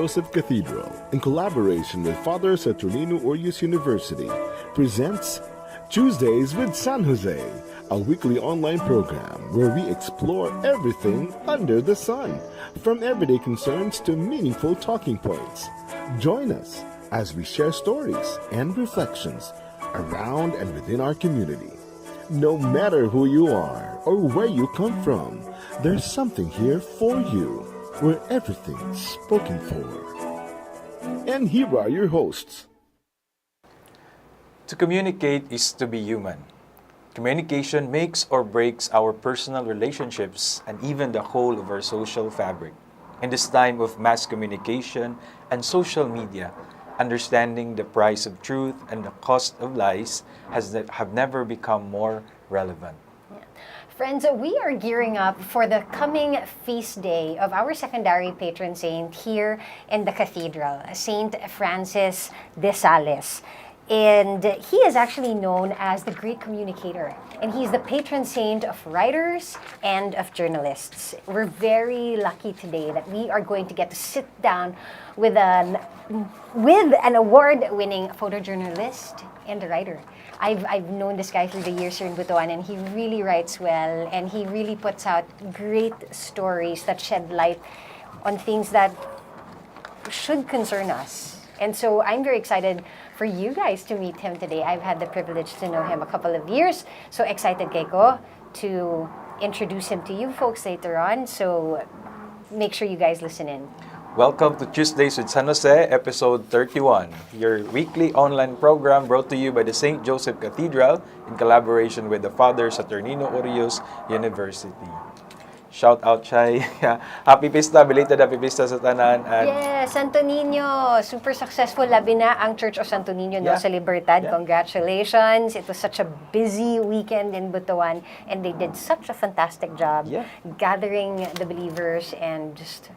Joseph Cathedral, in collaboration with Father Saturnino Urius University, presents Tuesdays with San Jose, a weekly online program where we explore everything under the sun, from everyday concerns to meaningful talking points. Join us as we share stories and reflections around and within our community. No matter who you are or where you come from, there's something here for you, where everything's spoken for. And here are your hosts. To communicate is to be human. Communication makes or breaks our personal relationships and even the whole of our social fabric. In this time of mass communication and social media, understanding the price of truth and the cost of lies have never become more relevant. Friends, we are gearing up for the coming feast day of our secondary patron saint here in the cathedral, Saint Francis de Sales. And he is actually known as the great communicator. And he's the patron saint of writers and of journalists. We're very lucky today that we are going to get to sit down with an award-winning photojournalist and a writer. I've known this guy through the years here in Butuan, and he really writes well, and he really puts out great stories that shed light on things that should concern us. And so I'm very excited for you guys to meet him today. I've had the privilege to know him a couple of years. So excited, Keiko, to introduce him to you folks later on. So make sure you guys listen in. Welcome to Tuesdays with San Jose, episode 31, your weekly online program brought to you by the St. Joseph Cathedral in collaboration with the Father Saturnino Urius University. Shout out, Chay. Happy Pista, belated Happy Pista sa tanan. And yes, Santo Niño. Super successful. Labi na ang Church of Santo Niño no, sa Libertad. Yeah. Congratulations. It was such a busy weekend in Butuan, and they did such a fantastic job gathering the believers and just...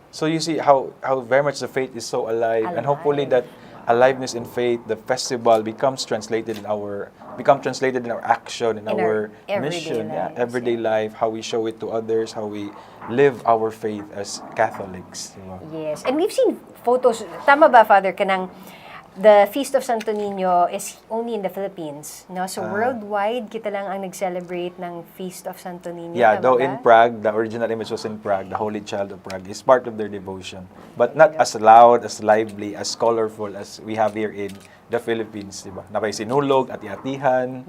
So you see how very much the faith is so alive. And hopefully that aliveness in faith, the festival becomes translated in our action, in our mission, everyday life, how we show it to others, how we live our faith as Catholics. Yes, and we've seen photos. Tama ba, Father, kanang the Feast of Santo Niño is only in the Philippines, no? So worldwide, kita lang ang nag-celebrate ng Feast of Santo Niño. Yeah, though in Prague, the original image was in Prague, the Holy Child of Prague is part of their devotion. But not as loud, as lively, as colorful as we have here in the Philippines, diba? Nakaisinulog, ati-atihan.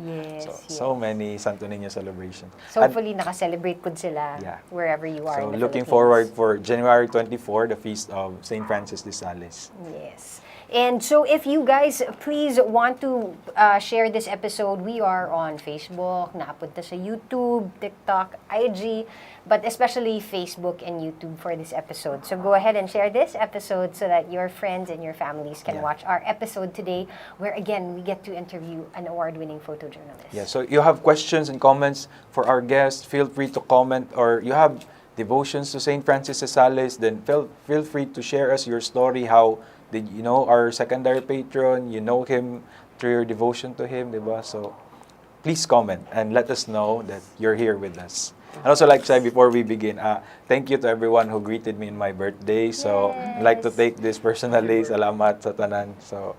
So many Santo Niño celebrations. So hopefully naka-celebrate po sila wherever you are in the looking Philippines. forward for January 24, the Feast of St. Francis de Sales. Yes. And so if you guys please want to share this episode, we are on Facebook, naapunta sa YouTube, TikTok, IG, but especially Facebook and YouTube for this episode. So go ahead and share this episode so that your friends and your families can watch our episode today, where again, we get to interview an award-winning photojournalist. Yeah, so you have questions and comments for our guests, feel free to comment, or you have devotions to St. Francis de Sales, then feel free to share us your story. How did you know our secondary patron? You know him through your devotion to him, diba? So please comment and let us know that you're here with us. And also, like I said before we begin, thank you to everyone who greeted me in my birthday. So I'd like to take this personally. Salamat sa tanan. So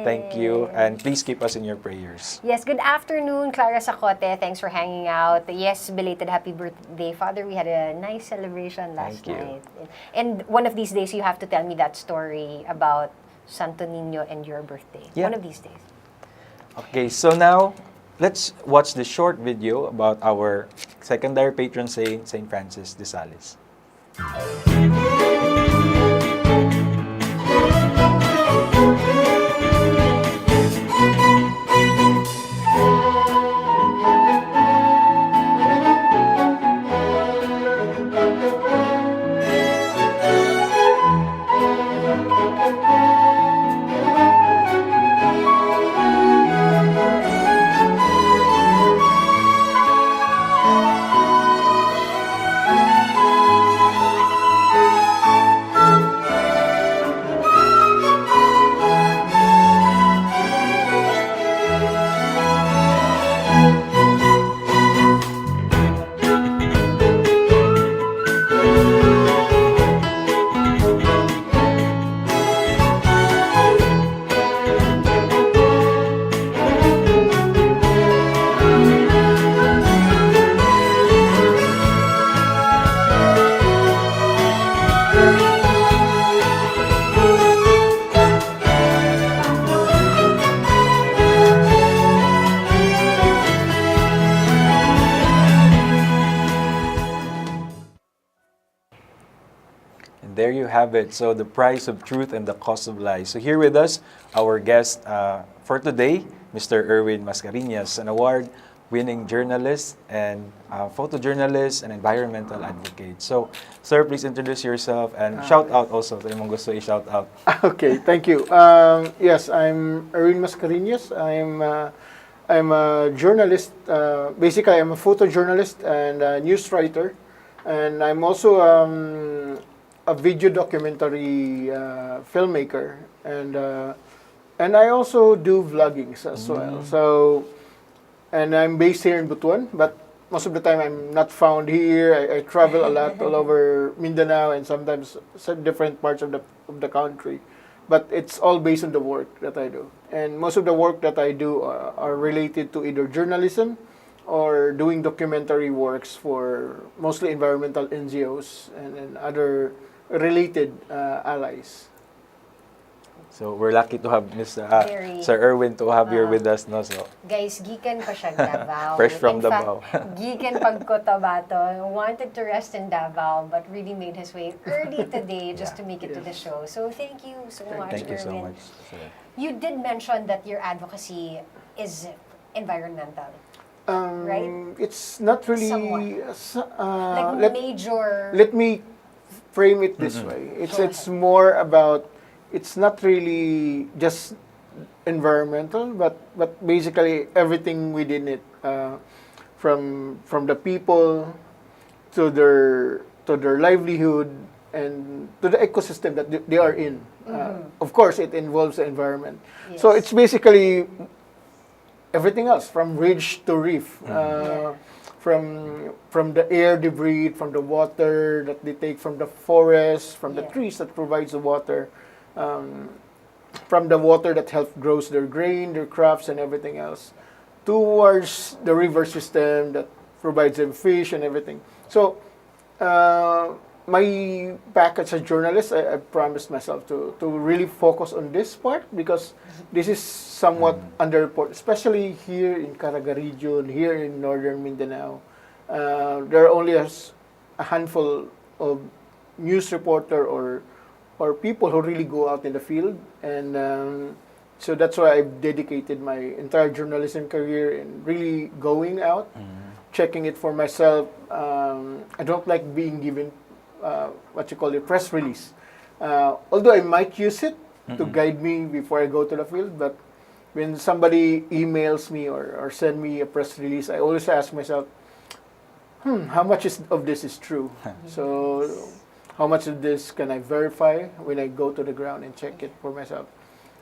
thank you, and please keep us in your prayers. Yes, good afternoon, Clara Sacote. Thanks for hanging out. Yes, belated happy birthday, Father. We had a nice celebration last night. And one of these days, you have to tell me that story about Santo Niño and your birthday. Yeah. One of these days. Okay, so now let's watch the short video about our secondary patron saint, St. Francis de Sales. there you have it. So the price of truth and the cost of lies. So here with us, our guest for today, Mr. Erwin Mascareñas, an award-winning journalist and photojournalist and environmental advocate. So, sir, please introduce yourself and shout out also. Kung mong gusto i-shout out. Okay, thank you. Yes, I'm Erwin Mascareñas. I'm a journalist. Basically, I'm a photojournalist and a news writer, and I'm also a video documentary filmmaker, and I also do vloggings as well. So, and I'm based here in Butuan, but most of the time I'm not found here. I travel a lot all over Mindanao and sometimes some different parts of the country. But it's all based on the work that I do. And most of the work that I do are related to either journalism or doing documentary works for mostly environmental NGOs and other related allies. So we're lucky to have Very. Sir Erwin to have here with us. No? So, Guys, gikan pa siya Davao. Fresh from In fact, Davao. gikan pag Cotabato, wanted to rest in Davao, but really made his way early today just to make it to the show. So thank you so much, thank you so Erwin. much. Sir. You did mention that your advocacy is environmental, right? It's not really Like major. let me frame it this way. Go It's more about, it's not really just environmental, but basically everything within it, from the people to their livelihood and to the ecosystem that they are in. Of course, it involves the environment. So Yes. it's basically everything else, from ridge to reef, from the air debris, from the water that they take from the forest, from the Yeah. trees that provides the water, from the water that helps grows their grain, their crops, and everything else, towards the river system that provides them fish and everything. So, my package as a journalist, I promised myself to really focus on this part because this is somewhat underreported, especially here in Caraga region, here in northern Mindanao. There are only a handful of news reporter or people who really go out in the field, and so that's why I've dedicated my entire journalism career in really going out, checking it for myself. I don't like being given what you call a press release. Although I might use it to guide me before I go to the field, but when somebody emails me or send me a press release, I always ask myself, how much of this is true? So how much of this can I verify when I go to the ground and check it for myself?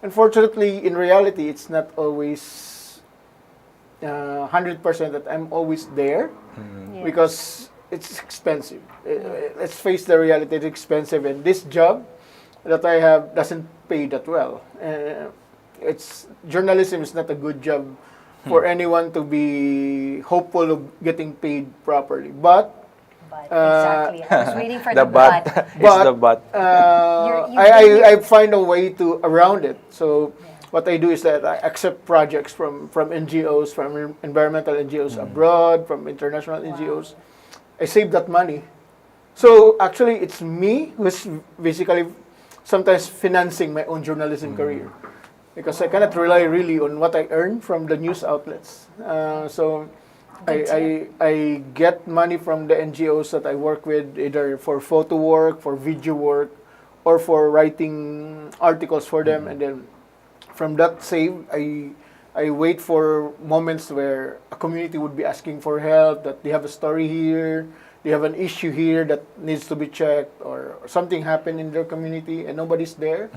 Unfortunately, in reality, it's not always 100% that I'm always there Yeah. because it's expensive. Let's face the reality, it's expensive, and this job that I have doesn't pay that well. Journalism is not a good job for anyone to be hopeful of getting paid properly. But Exactly. I was waiting for The the but. but. It's the but. I find a way to around it. So what I do is that I accept projects from NGOs, from environmental NGOs abroad, from international NGOs. I save that money. So actually, it's me who's basically sometimes financing my own journalism career, because I cannot rely really on what I earn from the news outlets. So I get money from the NGOs that I work with, either for photo work, for video work, or for writing articles for them, and then from that save, I wait for moments where a community would be asking for help, that they have a story here, they have an issue here that needs to be checked, or something happened in their community and nobody's there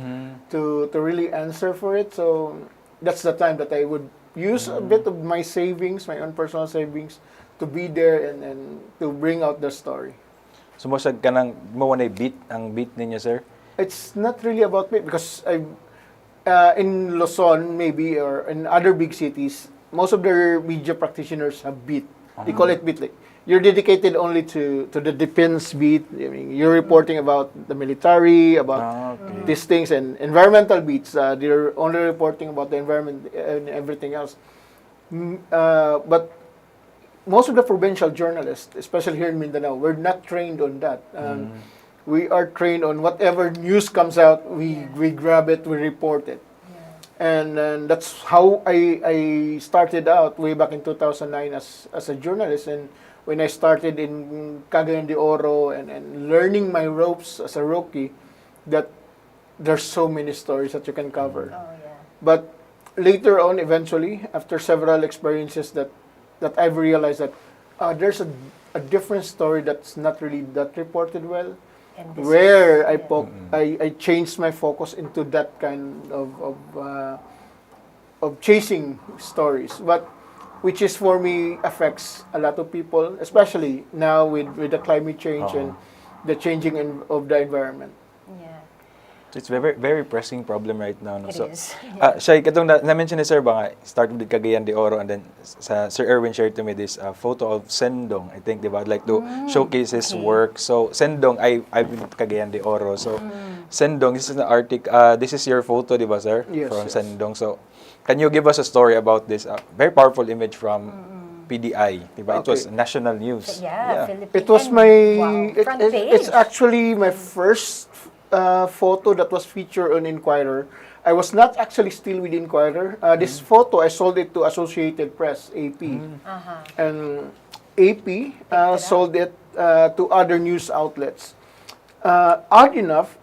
to really answer for it. So that's the time that I would use a bit of my savings, my own personal savings, to be there and to bring out the story. Sumusag ka ng mo na beat ang beat ninyo, sir? It's not really about me because in Luzon maybe or in other big cities, most of their media practitioners have beat. They call it beat. Like, you're dedicated only to the defense beat. I mean, you're reporting about the military, about these things, and environmental beats. They're only reporting about the environment and everything else. But most of the provincial journalists, especially here in Mindanao, were not trained on that. we are trained on whatever news comes out, we grab it, we report it. And that's how I started out way back in 2009 as a journalist. And when I started in Cagayan de Oro and learning my ropes as a rookie, that there's so many stories that you can cover. Oh, yeah. But later on, eventually, after several experiences that I've realized that there's a different story that's not really that reported well, And this where is- I changed my focus into that kind of chasing stories, but which is for me affects a lot of people, especially now with the climate change and the changing of the environment. Yeah, So it's very very pressing problem right now. No? it So, is. Shai, katong na-mention ni Sir ba nga, start with Cagayan de Oro and then Sir Erwin shared to me this photo of Sendong. I think, di ba? I'd like to showcase his okay. work. So, Sendong, I've been to Cagayan de Oro. So, Sendong, this is an this is your photo, di ba, Sir? Yes, From yes. Sendong. So, can you give us a story about this very powerful image from PDI? Di ba? It was Okay. national news. Yeah, Philippines. It was and, my. wow, front page. It's actually my first photo that was featured on Inquirer. I was not actually still with Inquirer. This photo, I sold it to Associated Press, AP. And AP up. sold it to other news outlets. Odd enough,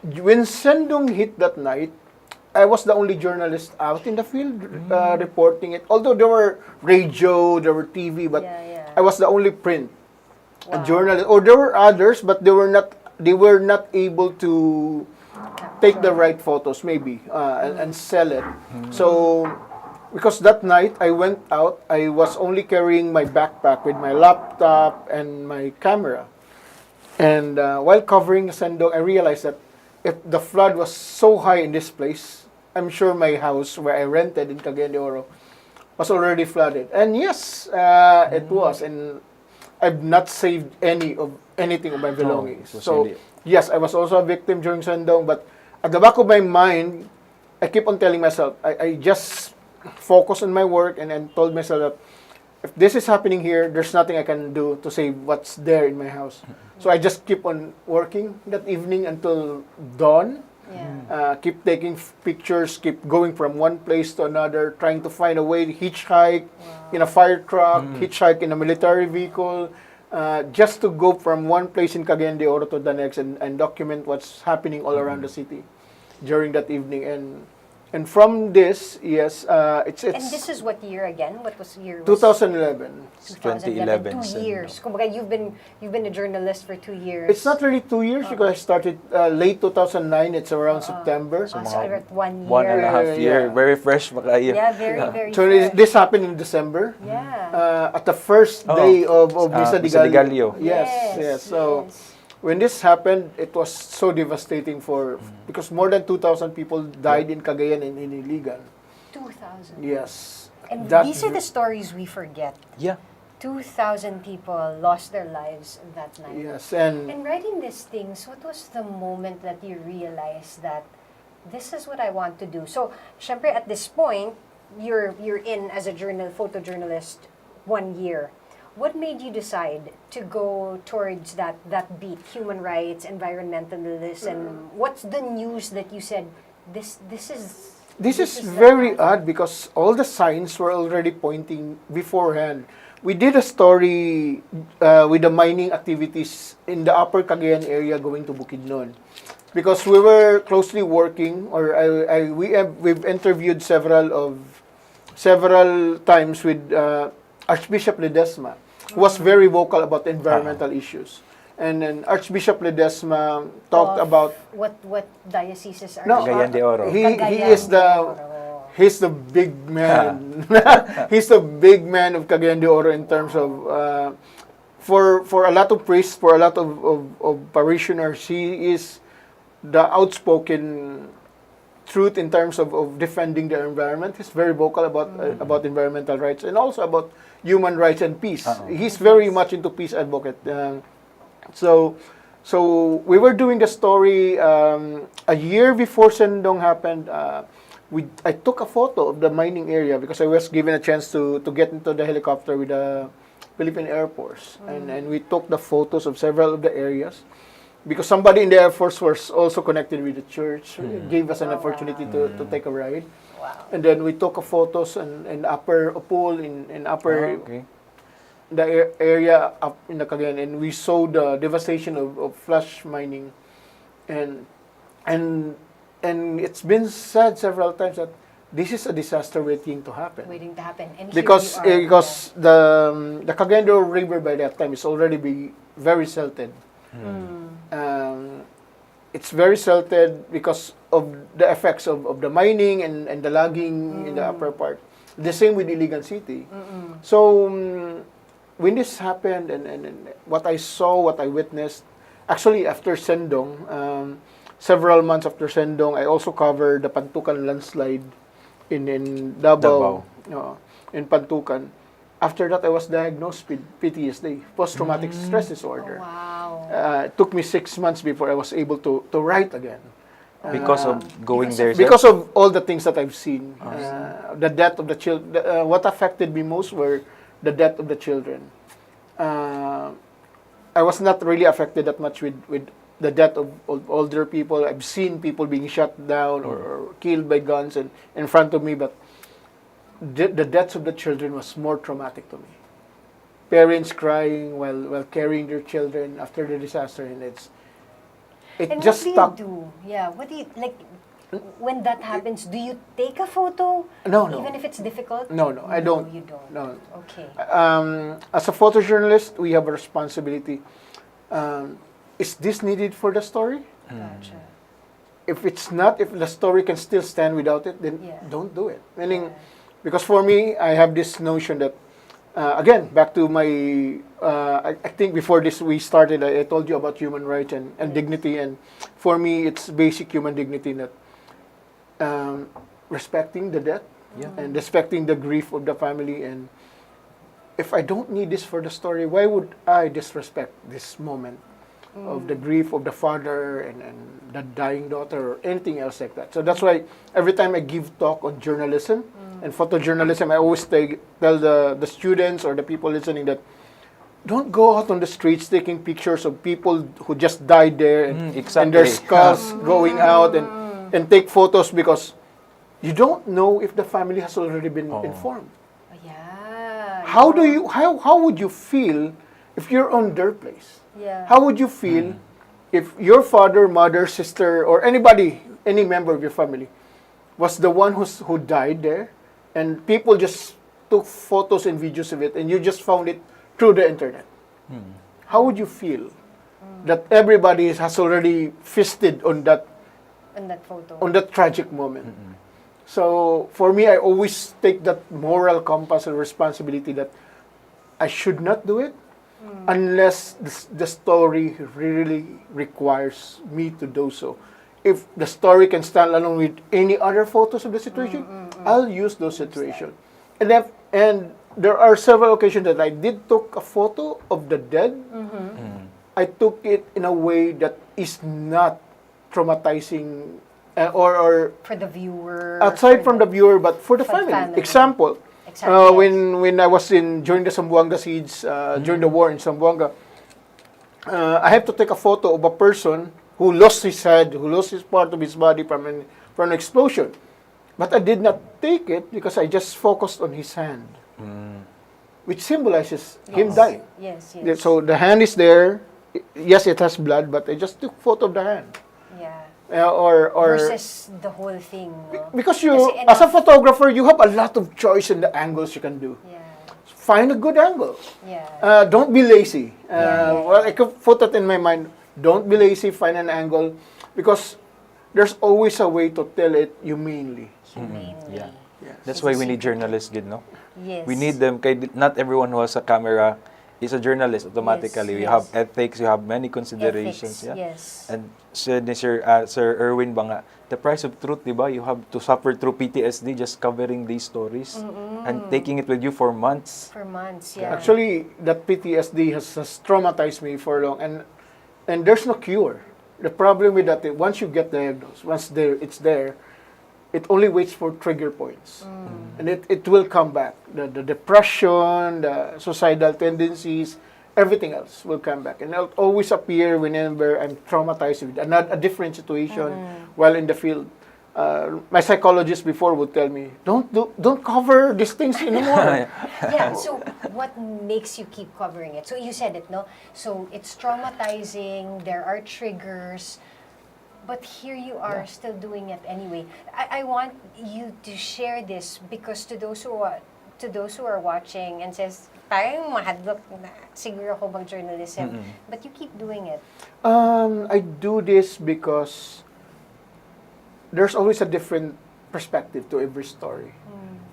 when Sendong hit that night, I was the only journalist out in the field reporting it. Although there were radio, there were TV, but Yeah, yeah. I was the only print Wow. journalist. Or there were others, but they were not able to take the right photos, maybe, and sell it. So, because that night I went out, I was only carrying my backpack with my laptop and my camera. And while covering Sendong, I realized that if the flood was so high in this place, I'm sure my house where I rented in Cagayan de Oro was already flooded. And yes, it was. And I've not saved anything of my belongings. it was So really- yes, I was also a victim during Sendong, but at the back of my mind, I keep on telling myself, I just focus on my work and told myself that if this is happening here, there's nothing I can do to save what's there in my house. So I just keep on working that evening until dawn. Yeah. Keep taking pictures, keep going from one place to another, trying to find a way to hitchhike in a fire truck, hitchhike in a military vehicle, just to go from one place in Cagayan de Oro to the next and document what's happening all around the city during that evening. And from this, yes, it's And this is what year again? What was year? 2011. 2011, 2 years. Kumbaga, you've been a journalist for 2 years. It's not really 2 years because I started late 2009. It's around September. So at 1 year. 1.5 year. Yeah. Very fresh pa kayo. Yeah, very So fresh. this happened in December. Yeah. At the first day of Misa Misa de de Gallo. Gallo. Yes. So when this happened, it was so devastating because more than 2,000 people died in Cagayan and in Iligan. 2,000. Yes. And That- these are the stories we forget. Yeah. 2,000 people lost their lives that night. Yes, and And writing these things, what was the moment that you realized that this is what I want to do? So, syempre at this point, you're in as a photojournalist 1 year. What made you decide to go towards that beat, human rights, environmentalism? What's the news that you said this is this is the very path? odd because all the signs were already pointing beforehand. We did a story with the mining activities in the upper Cagayan area going to Bukidnon. Because we were closely working, or we've interviewed several times with Archbishop Ledesma, who was very vocal about environmental issues. And then Archbishop Ledesma talked Of about what dioceses are No, Cagayan de Oro. he Cagayan is de the Oro. he's the big man. He's the big man of Cagayan de Oro in terms of for a lot of priests, for a lot of parishioners, he is the outspoken truth in terms of defending the environment. He's very vocal about environmental rights and also about human rights and peace. He's very much into peace advocate. So we were doing the story a year before Sendong happened. I took a photo of the mining area because I was given a chance to get into the helicopter with the Philippine Air Force, and we took the photos of several of the areas. because somebody in the Air Force was also connected with the church, gave us an opportunity to take a ride. Wow. And then we took photos in upper pool, in upper Okay. the area up in the Cagayan, and we saw the devastation of flash mining, and and it's been said several times that this is a disaster waiting to happen. Waiting to happen. And Because here you are. because the Cagayan de Oro River by that time is already very silted. It's very silted because of the effects of the mining and the logging in the upper part. The same with Iligan City. So when this happened and what I saw, what I witnessed, actually after Sendong, several months after Sendong, I also covered the Pantukan landslide in Davao, in Pantukan. After that, I was diagnosed with PTSD, post-traumatic stress disorder. Wow. It took me 6 months before I was able to write again. Because of going there, sir? Because of all the things that I've seen. The death of the children. What affected me most were the death of the children. I was not really affected that much with the death of older people. I've seen people being shot down or killed by guns in front of me, but the deaths of the children was more traumatic to me. Parents crying while carrying their children after the disaster, and it And just what stuck. do you do? Yeah, what do you, like, when that happens, do you take a photo? No. Even if it's difficult? No, I don't. You don't? No. Okay. As a photojournalist, we have a responsibility. Is this needed for the story? Gotcha. If it's not, if the story can still stand without it, then Yeah. don't do it. Meaning, because for me, I have this notion that, again, back to my, I think before this we started, I told you about human rights and dignity, and for me, it's basic human dignity that respecting the death and respecting the grief of the family. And if I don't need this for the story, why would I disrespect this moment of the grief of the father and the dying daughter or anything else like that? So that's why every time I give talk on journalism and photojournalism, I always tell the students or the people listening that don't go out on the streets taking pictures of people who just died there and their Exactly. skulls going out and take photos, because you don't know if the family has already been informed. Oh, yeah. How would you feel if you're on their place? Yeah. How would you feel if your father, mother, sister, or anybody, any member of your family, was the one who died there, and people just took photos and videos of it, and you just found it through the internet? How would you feel that everybody has already feasted on that photo? tragic moment? So for me, I always take that moral compass and responsibility that I should not do it unless the story really requires me to do so. If the story can stand alone with any other photos of the situation, I'll use those situations. And there are several occasions that I did took a photo of the dead. I took it in a way that is not traumatizing or For the viewer. outside from the viewer, but for the For the family. family. Example, Exactly. when I was during the Zamboanga siege, during the war in Zamboanga, I have to take a photo of a person who lost his head, who lost his part of his body from an explosion. But I did not take it because I just focused on his hand, which symbolizes him dying. Yes. So the hand is there. Yes, it has blood, but I just took photo of the hand. Yeah. Or Versus the whole thing. No? because Kasi as a enough- photographer, you have a lot of choice in the angles you can do. Yeah. Find a good angle. Yeah. Don't be lazy. Yeah. Well, I could put that in my mind. Don't be lazy. Find an angle, because there's always a way to tell it humanely. Humanely. Yeah. Yes. That's why we need journalists, good, no? Yes. We need them. Kay not everyone who has a camera is a journalist automatically. Yes, You have yes. ethics, you have many considerations. Ethics, Yeah. yes. And said ni Sir Erwin ba nga, the price of truth, di ba? You have to suffer through PTSD just covering these stories and taking it with you for months. For months, yeah. Actually, that PTSD has traumatized me for long, and there's no cure. The problem with that, once you get diagnosed, once it's there, it only waits for trigger points, and it will come back. The depression, the suicidal tendencies, everything else will come back, and it'll always appear whenever I'm traumatized with a different situation while in the field. My psychologist before would tell me, don't cover these things anymore. Yeah, so what makes you keep covering it? So you said it, no? So it's traumatizing, there are triggers, but here you are still doing it anyway. I want you to share this because to those who are watching and says, parang mahadlok na siguro ako mag-journalism, but you keep doing it. I do this because there's always a different perspective to every story.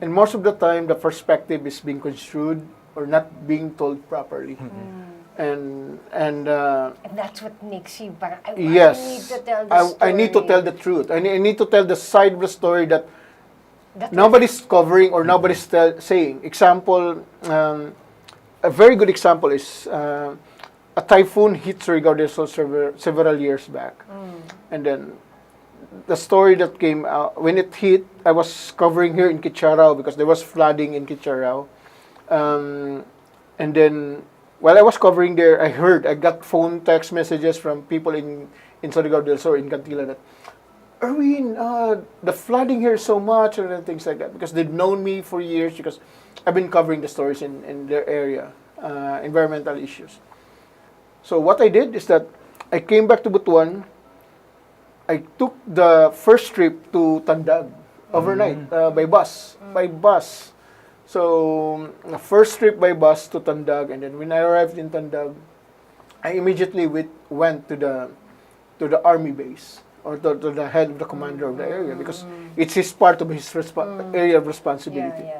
And most of the time, the perspective is being construed or not being told properly. And that's what makes you parang, I yes, need to tell the story. I need to tell the truth. I need to tell the side of the story that That nobody's covering or nobody's saying. Example, a very good example is a typhoon hit Surigao del Sur several years back. And then the story that came out, when it hit, I was covering here in Kitcharao because there was flooding in Kitcharao. And then while I was covering there, I got phone text messages from people in Surigao del Sur, in Cantila, that, Erwin, the flooding here is so much, and things like that, because they've known me for years, because I've been covering the stories in their area, environmental issues. So what I did is that I came back to Butuan. I took the first trip to Tandag overnight by bus. So the first trip by bus to Tandag, and then when I arrived in Tandag, I immediately went to the army base, or to the head of the commander of the area, because it's his part of his area of responsibility.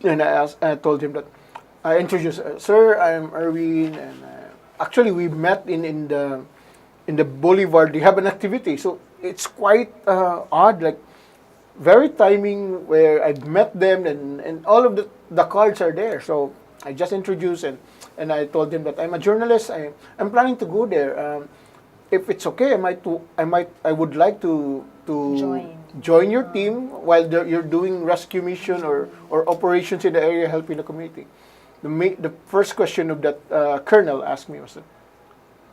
And I told him that, I introduced, sir, I'm Erwin, and actually we met in the boulevard. They have an activity, so it's quite odd, like very timing where I met them, and all of the cards are there. So I just introduced, and I told them that I'm a journalist. I'm planning to go there. If it's okay, I would like to join your team while you're doing rescue mission or operations in the area, helping the community. The first question of that colonel asked me was,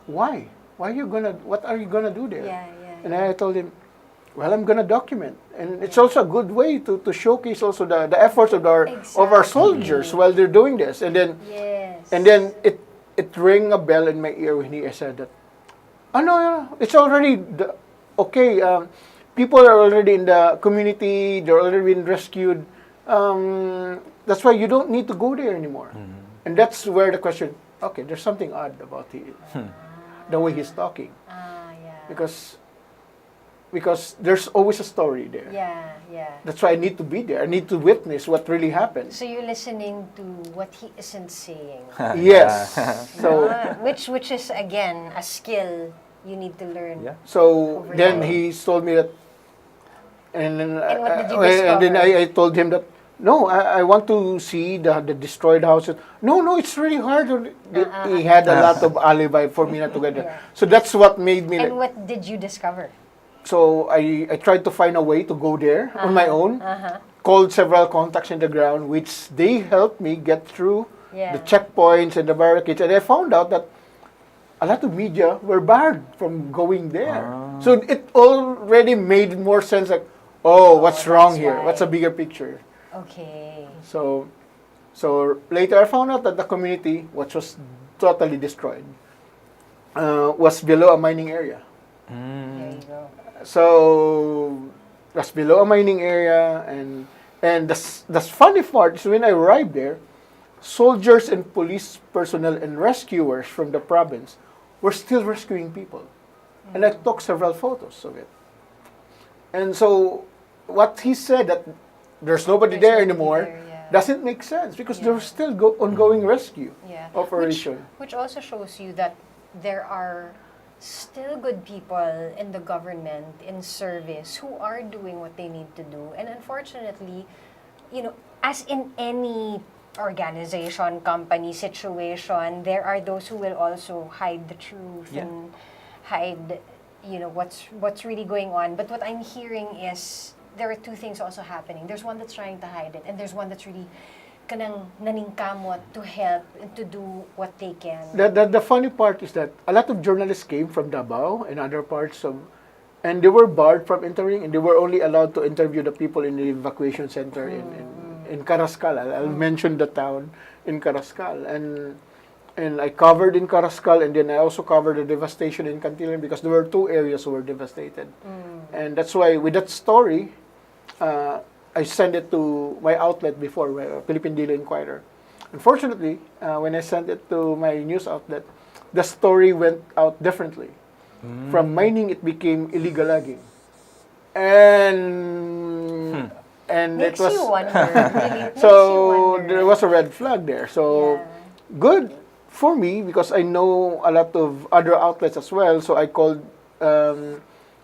why? What are you gonna do there? And I told him, well, I'm gonna document, and it's also a good way to showcase also the efforts of our soldiers while they're doing this. And then it rang a bell in my ear when he said that, oh no, it's already okay. People are already in the community. They're already been rescued. That's why you don't need to go there anymore. And that's where the question, okay, there's something odd about the way he's talking. Because there's always a story there. That's why I need to be there. I need to witness what really happened. So you're listening to what he isn't saying. Yes. So which is again a skill you need to learn. So then he told me that, and then what did you discover? and then I told him that, no, I want to see the destroyed houses. No, it's really hard. He had a lot of alibi for me not to get there. So that's what made me. And what did you discover? So I tried to find a way to go there on my own. Called several contacts in the ground, which they helped me get through the checkpoints and the barricades. And I found out that a lot of media were barred from going there. So it already made more sense, like, what's wrong here? Why. What's a bigger picture? Okay. So later I found out that the community, which was totally destroyed, was below a mining area. There you go. So it was below a mining area, and the funny part is when I arrived there, soldiers and police personnel and rescuers from the province were still rescuing people. And I took several photos of it. And so what he said, that there's nobody there anymore, doesn't make sense, because there's still ongoing rescue operation. Which also shows you that there are still good people in the government, in service, who are doing what they need to do. And unfortunately, as in any organization, company, situation, there are those who will also hide the truth and hide, what's really going on. But what I'm hearing is there are two things also happening. There's one that's trying to hide it, and there's one that's really kanang naningkamot to help and to do what they can. The funny part is that a lot of journalists came from Davao and other parts of, and they were barred from entering, and they were only allowed to interview the people in the evacuation center in Carrascal. I'll mention the town in Carrascal, and I covered in Carrascal, and then I also covered the devastation in Cantilan because there were two areas who were devastated, and that's why with that story, I sent it to my outlet before, Philippine Daily Inquirer. Unfortunately, when I sent it to my news outlet, the story went out differently. From mining, it became illegal logging, and Makes it was you wonder, really. It makes so you wonder. there was a red flag there. So good for me because I know a lot of other outlets as well. So I called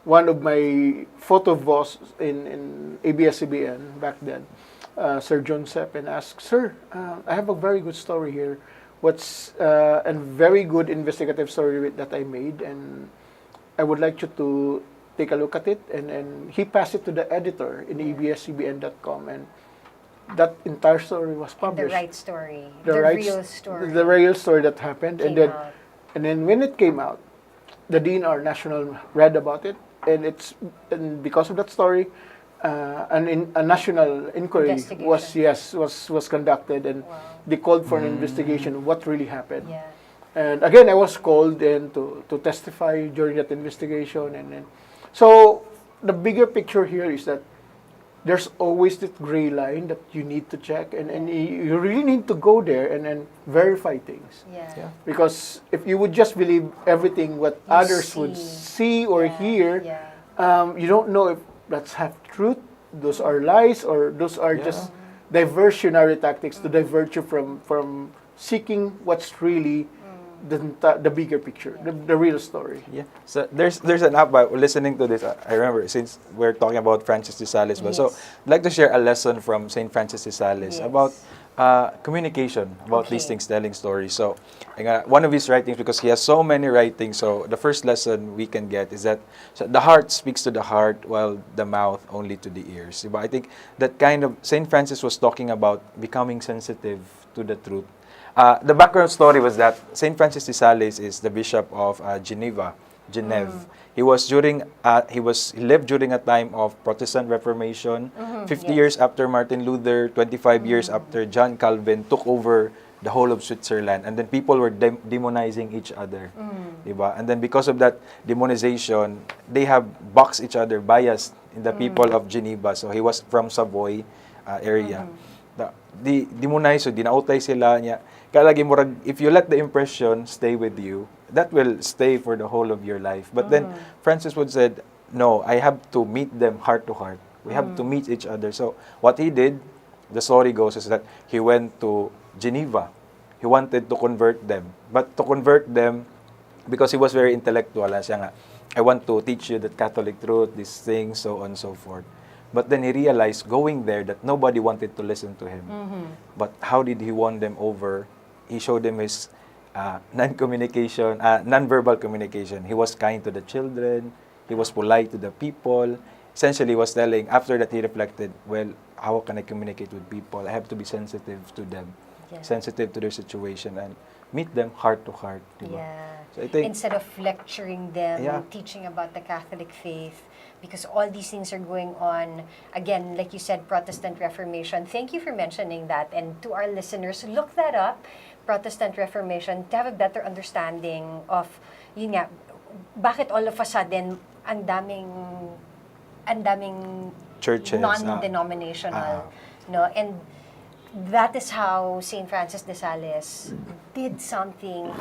one of my photo boss in ABS-CBN back then, Sir John Sepp, and asked, Sir, I have a very good story here. What's a very good investigative story that I made, and I would like you to take a look at it. And he passed it to the editor in abscbn.com, and that entire story was The published. right story. The The right real story. The real story that happened, came and out. then when it came out, the DNR National read about it, and because of that story, a national inquiry Investigation. was conducted, and Wow. they called for an investigation of what really happened. Yeah. And again, I was called in to testify during that investigation, and so the bigger picture here is that there's always that gray line that you need to check, and you really need to go there and verify things. Yeah. Because if you would just believe everything what You others would see. see or Yeah, hear, yeah. you don't know if that's half truth, those are lies, or those are just diversionary tactics to divert you from seeking what's really the bigger picture, the real story. Yeah. So there's an app by listening to this. I remember since we're talking about Francis de Sales, but so Yes. I'd like to share a lesson from Saint Francis de Sales Yes. about communication, about these Okay. things, telling stories. So one of his writings, because he has so many writings, so the first lesson we can get is that the heart speaks to the heart while the mouth only to the ears. But I think that kind of Saint Francis was talking about becoming sensitive to the truth. The background story was that Saint Francis de Sales is the bishop of Geneva. He lived during a time of Protestant Reformation, 50 yes. years after Martin Luther, 25 years after John Calvin took over the whole of Switzerland, and then people were demonizing each other, diba? And then because of that demonization, they have boxed each other, biased in the people of Geneva. So he was from Savoy area. Di demonize, so dinautay sila niya. Kalagi murag, if you let the impression stay with you, that will stay for the whole of your life. But then Francis would said, no, I have to meet them heart to heart. We have to meet each other. So what he did, the story goes, is that he went to Geneva. He wanted to convert them. But to convert them, because he was very intellectual, siya nga, I want to teach you the Catholic truth, these things, so on and so forth. But then he realized going there that nobody wanted to listen to him. But how did he won them over? He showed them his non-verbal communication. He was kind to the children. He was polite to the people. Essentially, he was telling, after that he reflected, well, how can I communicate with people? I have to be sensitive to them, sensitive to their situation, and meet them heart to heart. Diba? Yeah. So I think, Instead of lecturing them, Yeah. teaching about the Catholic faith, because all these things are going on, again, like you said, Protestant Reformation. Thank you for mentioning that. And to our listeners, look that up, Protestant Reformation, to have a better understanding of, yun nga, bakit all of a sudden, ang daming churches, non-denominational, no? And that is how St. Francis de Sales did something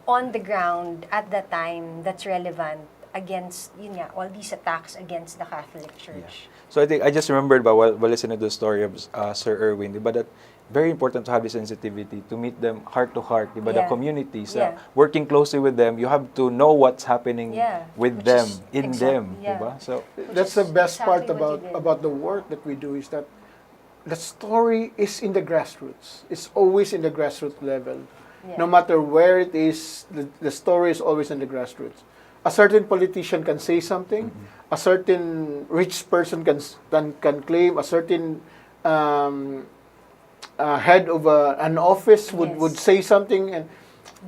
on the ground at that time that's relevant against, yun nga, all these attacks against the Catholic Church. So I think I just remembered while listening to the story of Sir Erwin, diba, that very important to have the sensitivity to meet them heart to heart, diba, the Yeah. communities, Yeah. working closely with them, you have to know what's happening Yeah. with Which them, is in exact- them, yeah. diba? So That's is the best part exactly what you did. about the work that we do is that the story is in the grassroots. It's always in the grassroots level. Yeah. No matter where it is, the story is always in the grassroots. A certain politician can say something, a certain rich person can claim, a certain head of an office would Yes. say something, and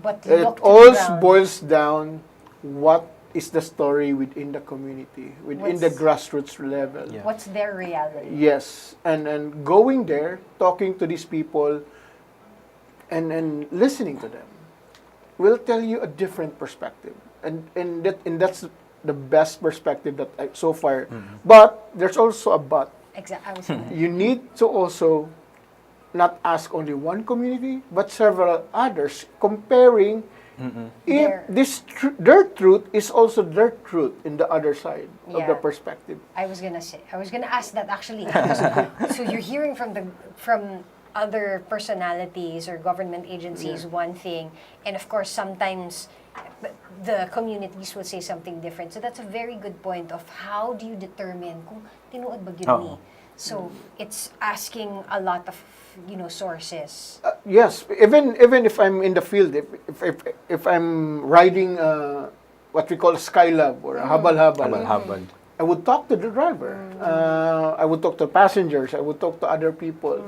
But it look to all the ground. boils down what is the story within the community, within the What's- grassroots level. Yeah. What's their reality? Yes, and going there, talking to these people, and listening to them, will tell you a different perspective, and that's the best perspective that so far. But there's also a but. Exactly. I was gonna- You need to also not ask only one community, but several others, comparing if Their- their truth is also their truth in the other side of the Yeah. perspective. I was gonna ask that actually. So you're hearing from other personalities or government agencies one thing, and of course sometimes the communities will say something different. So that's a very good point of how do you determine kung tinuod ba gyud ni. Oo. So it's asking a lot of sources. Yes, even if I'm in the field, if I'm riding what we call a Skylab or a habal-habal, Habal-habal. I would talk to the driver. I would talk to passengers. I would talk to other people.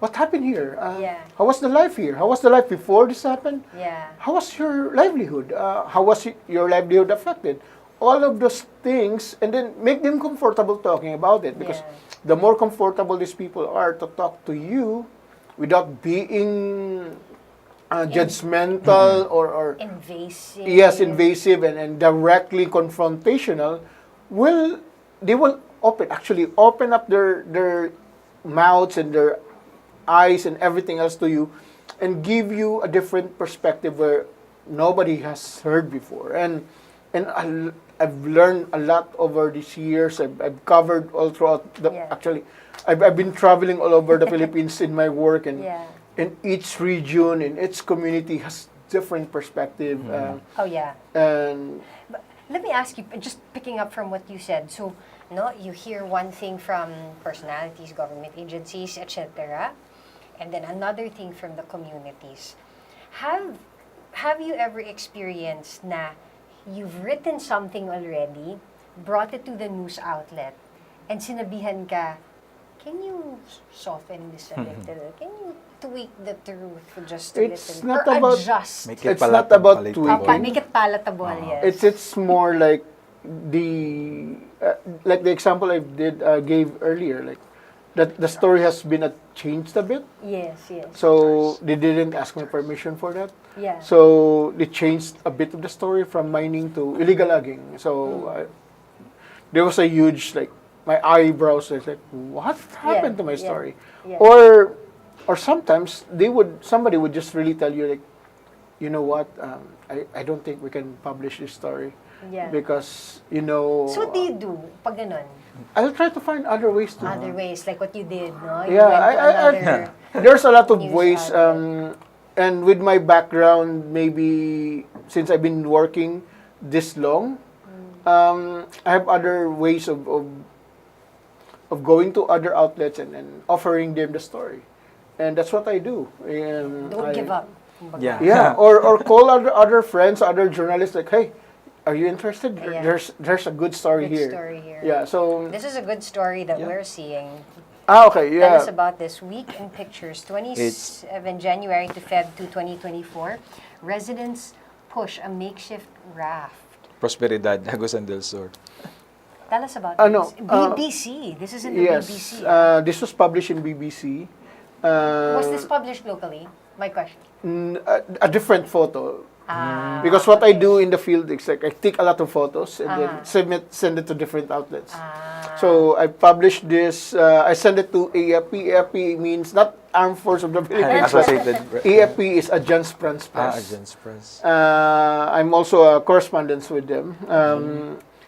What happened here? Yeah. How was the life here? How was the life before this happened? Yeah. How was your livelihood? How was your livelihood affected? All of those things, and then make them comfortable talking about it. Because Yeah. the more comfortable these people are to talk to you without being judgmental or Invasive. yes, invasive and directly confrontational, they will open up their mouths and their eyes and everything else to you, and give you a different perspective where nobody has heard before. And I've learned a lot over these years. I've covered all throughout Yeah. I've been traveling all over the Philippines in my work, and Yeah. in each region, in each community has different perspective. Oh yeah. And But let me ask you, just picking up from what you said. So, you hear one thing from personalities, government agencies, etc., and then another thing from the communities. Have you ever experienced na you've written something already, brought it to the news outlet, and sinabihan ka, can you soften this a little? Can you tweak the truth just a It's little? not Or about- adjust? Make it It's not about tweaking. Make it palatable, yes. it's more like like the example I gave earlier, like that the story has been changed a bit. Yes, yes. So they didn't ask my permission for that. Yeah. So they changed a bit of the story from mining to illegal logging. So there was a huge, like, my eyebrows was like, what happened to my yeah, story? yeah. Or sometimes somebody would just really tell you, like, you know what, I don't think we can publish this story Yeah. because So what do you do pag ganun? I'll try to find other ways to. Other ways, like what you did, no? You Yeah, went to another... there's a lot of news ways, outlet. and with my background, maybe since I've been working this long, I have other ways of going to other outlets and offering them the story, and that's what I do. Don't give up. kumbaga. Yeah. Yeah, or call other friends, other journalists, like, hey, are you interested? Yeah. There's a good story Good here. story here. Yeah, so This is a good story that Yeah. we're seeing. okay, Tell us yeah. about this week in pictures, 27 January to Feb 2, 2024. Residents push a makeshift raft. Prosperidad, Agusan del Sur. Tell us about Ano, this. BBC. This is in the Yes, BBC. this was published in BBC. Was this published locally? My question. A different photo. Ah, Because what I okay. do in the field is like I take a lot of photos and then send it to different outlets. So I published this. I send it to AFP. AFP means not Armed Force of the Philippines. but Associated AFP is Agence France Press. Agents Press. I'm also a correspondent with them.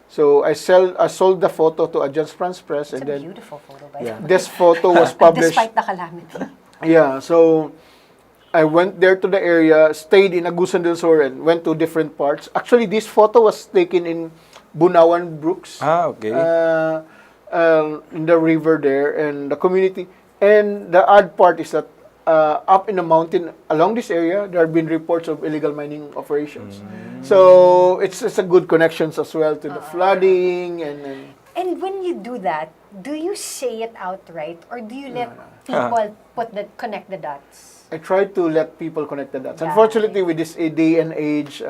So I sold the photo to Agence France Press, It's and a then beautiful photo, by the Yeah. way. this photo was published. Despite the calamity. Yeah, so I went there to the area, stayed in Agusan del Sur, and went to different parts. Actually, this photo was taken in Bunawan Brooks, Okay. in the river there, and the community. And the odd part is that up in the mountain along this area, there have been reports of illegal mining operations. So it's a good connections as well to the flooding and And when you do that, do you say it outright or do you let people connect the dots. I try to let people connect the dots. Yeah. Unfortunately, with this day and age,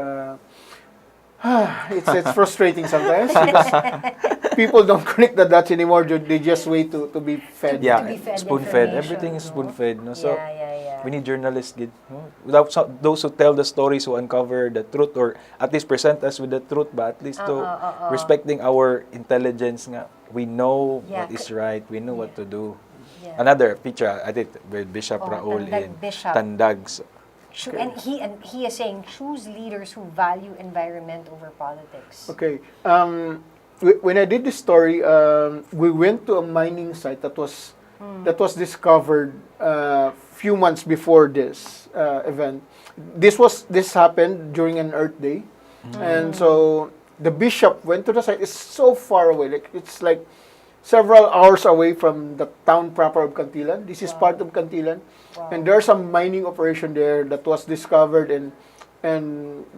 it's frustrating sometimes. Because people don't connect the dots anymore. They just wait to be fed. Yeah, To be fed spoon-fed. information, Everything is no? spoon-fed. No? So, yeah. we need journalists, Gid, no? Without those who tell the stories, who uncover the truth, or at least present us with the truth, but at least to respecting our intelligence nga. We know Yeah, what is right. We know what to do. Yeah. Another picture I did with Bishop Raul Tandag in Bishop. Tandag. So, And he is saying, choose leaders who value environment over politics. Okay. When I did this story, we went to a mining site that was discovered few months before this event. This happened during an Earth Day, and so the bishop went to the site. It's so far away, like it's like several hours away from the town proper of Cantilan. This is part of Cantilan, and there's some mining operation there that was discovered, and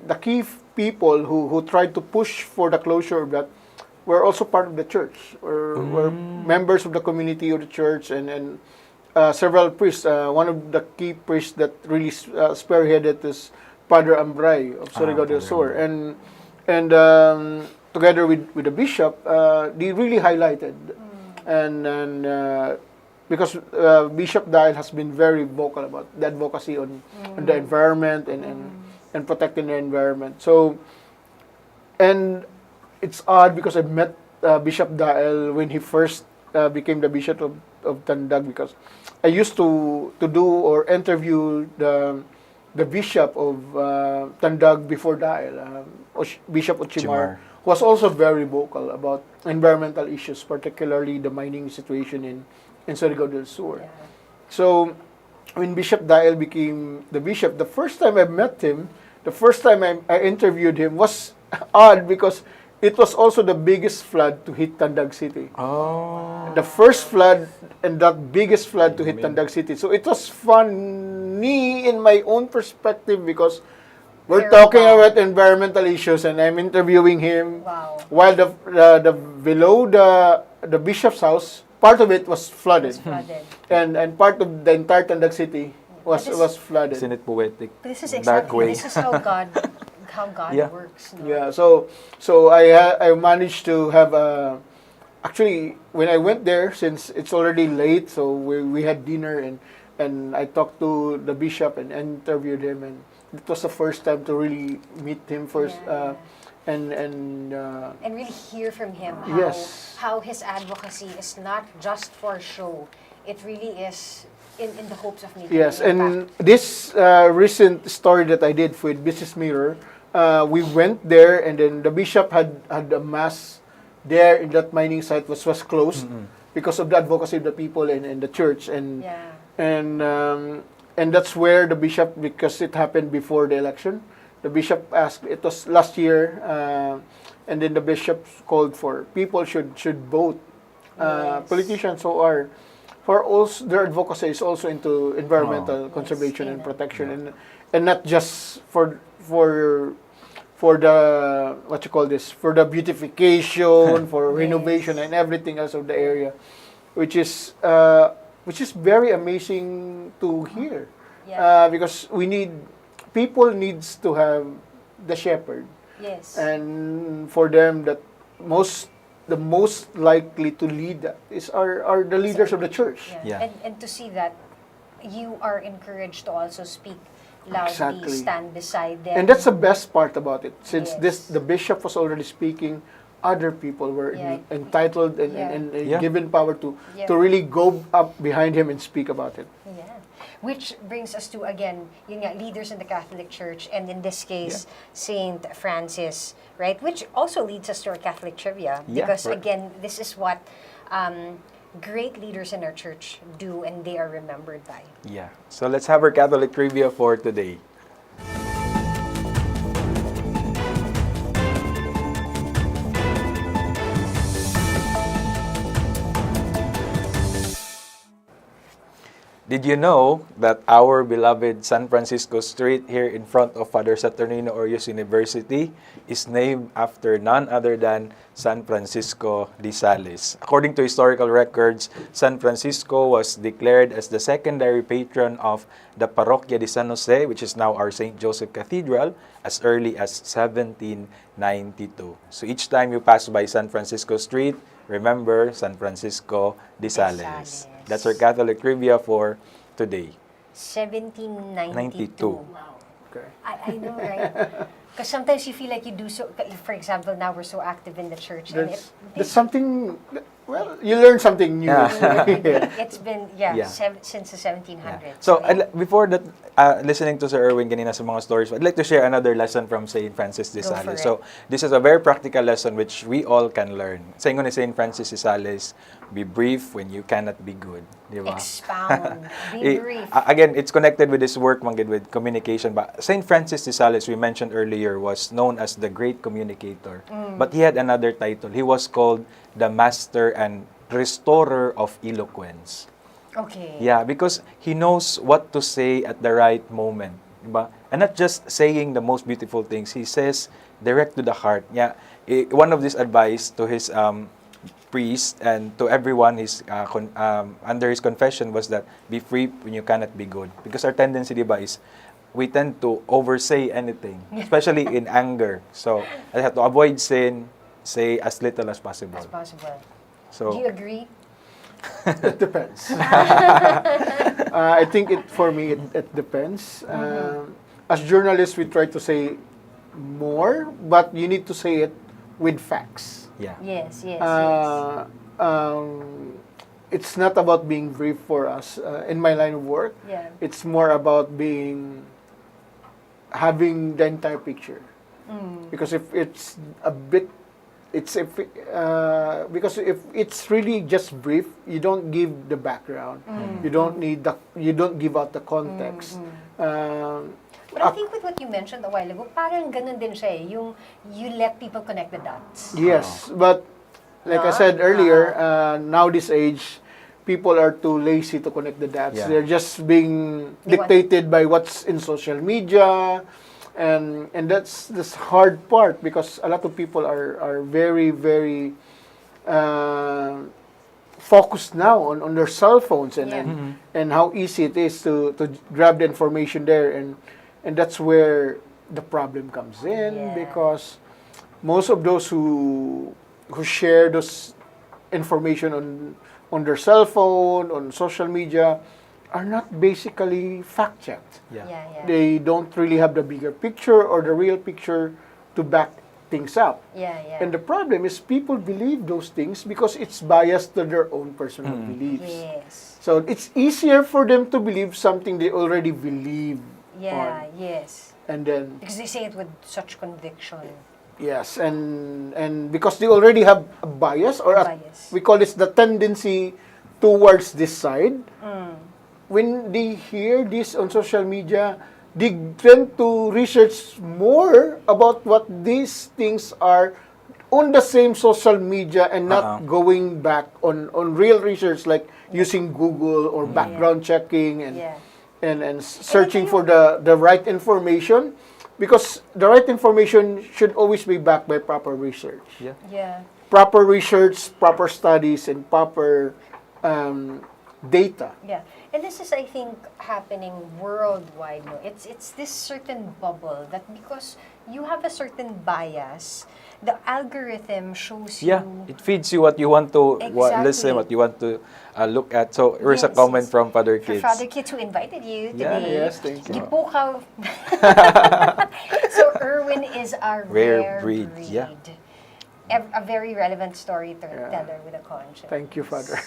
the key people who tried to push for the closure of that were also part of the church, were members of the community of the church, and several priests. One of the key priests that really spearheaded is Padre Ambray of Surigao del Sur, and together with the bishop, they really highlighted, and because Bishop Dael has been very vocal about the advocacy on the environment and protecting the environment. So, and it's odd because I met Bishop Dael when he first became the bishop of Tandag, because I used to do or interview the bishop of Tandag before Dael, Bishop Ochimar, who was also very vocal about environmental issues, particularly the mining situation in Surigao del Sur. Yeah. So, when Bishop Dael became the bishop, the first time I met him, the first time I interviewed him was odd because it was also the biggest flood to hit Tandag City. oh, The first flood and that biggest flood to hit Tandag City. So it was funny in my own perspective because we're Very talking wow. about environmental issues and I'm interviewing him Wow. while the below the bishop's house, part of it was flooded. Flooded. And part of the entire Tandag City was That is- was flooded. isn't it poetic? This is Dark exactly way. this is how God Yeah. works. No? Yeah, so I managed to have actually when I went there, since it's already late, so we had dinner and I talked to the bishop and interviewed him, and it was the first time to really meet him first, Yeah. and And really hear from him Yes. how his advocacy is not just for show. It really is in the hopes of making yes, an and impact. this recent story that I did with Business Mirror, we went there, and then the bishop had a mass there in that mining site was closed because of the advocacy of the people and the church, and Yeah. and that's where the bishop, because it happened before the election, the bishop asked, it was last year, and then the bishop called for people should vote, Yes. politicians who are for also their advocacy is also into environmental conservation and Yes, protection, and not just for the what you call this, for the beautification, for renovation and everything else of the area, which is very amazing to hear, Yeah. because people needs to have the shepherd, Yes. and for them the most likely to lead that are the leaders of the church. Yeah. And to see that you are encouraged to also speak loudly, Exactly. stand beside them. And that's the best part about it. Since Yes. the bishop was already speaking, other people were Yeah. entitled and, Yeah. and Yeah. given power to Yeah. really go up behind him and speak about it. Yeah. Which brings us to, again, yun nga, leaders in the Catholic Church, and in this case, Saint Francis, right? Which also leads us to our Catholic trivia. Yeah, Because, right. again, this is what great leaders in our church do, and they are remembered by. Yeah. So let's have our Catholic trivia for today. Did you know that our beloved San Francisco Street here in front of Father Saturnino Orius University is named after none other than San Francisco de Sales? According to historical records, San Francisco was declared as the secondary patron of the Parroquia de San Jose, which is now our St. Joseph Cathedral, as early as 1792. So each time you pass by San Francisco Street, remember San Francisco de Sales. Sales. That's our Catholic trivia for today. 1792. Okay. I know, right? Because sometimes you feel like you do so. For example, now we're so active in the church, and There's something. Well, you learn something new. Yeah. it's been Yeah. since the 1700s. So, right? before that, listening to Sir Erwin kanina sa mga stories, I'd like to share another lesson from St. Francis de Go for Sales. it. So, this is a very practical lesson which we all can learn. Sa ingon ni St. Francis de Sales, be brief when you cannot be good. Di ba? Expound. Be brief. Again, it's connected with this work, manggid, with communication. But St. Francis de Sales, we mentioned earlier, was known as the great communicator. But he had another title. He was called the Master and Restorer of Eloquence. Okay. Yeah, because he knows what to say at the right moment. Diba? And not just saying the most beautiful things. He says direct to the heart. Yeah, one of this advice to his priest and to everyone under his confession was that be free when you cannot be good. Because our tendency, diba, is we tend to oversay anything, especially in anger. So I have to avoid sin, say as little as possible. As possible. So Do you agree? It depends. I think for me, it depends. As journalists, we try to say more, but you need to say it with facts. yeah. Yes, yes, yes. It's not about being brief for us in my line of work. Yeah. It's more about having the entire picture. Because if it's a bit, because if it's really just brief, you don't give the background. You don't give out the context. But I think with what you mentioned a while ago, parang ganun din siya eh, yung you let people connect the dots. Yes, but like I said earlier, now this age, people are too lazy to connect the dots. Yeah. They're just being They want- dictated by what's in social media, and that's this hard part because a lot of people are very very focused now on their cell phones and Yeah. and how easy it is to grab the information there, and that's where the problem comes in. Yeah. Because most of those who share those information on their cell phone, on social media, are not basically fact-checked. Yeah. Yeah, yeah. They don't really have the bigger picture or the real picture to back things up. Yeah, yeah. And the problem is people believe those things because it's biased to their own personal beliefs. Yes. So it's easier for them to believe something they already believe Yeah, on. yes. And then, Because they say it with such conviction. yes, and because they already have a bias, or Bias. we call this the tendency towards this side, when they hear this on social media, they tend to research more about what these things are on the same social media and not going back on real research like using Google or background checking and Yeah. and searching for the right information, because the right information should always be backed by proper research. Yeah. Yeah. Proper research, proper studies, and proper data. Yeah. And this is, I think, happening worldwide. No? It's this certain bubble that because you have a certain bias, the algorithm shows Yeah, you. it feeds you what you want to Exactly. listen, what you want to look at. So, here's a Yes, comment yes. from Father For Kids. Father Kids who invited you Yeah, today. yes, thank you. Gipukaw. So Erwin is a rare breed. Yeah. A very relevant storyteller with a conscience. Thank you, Father.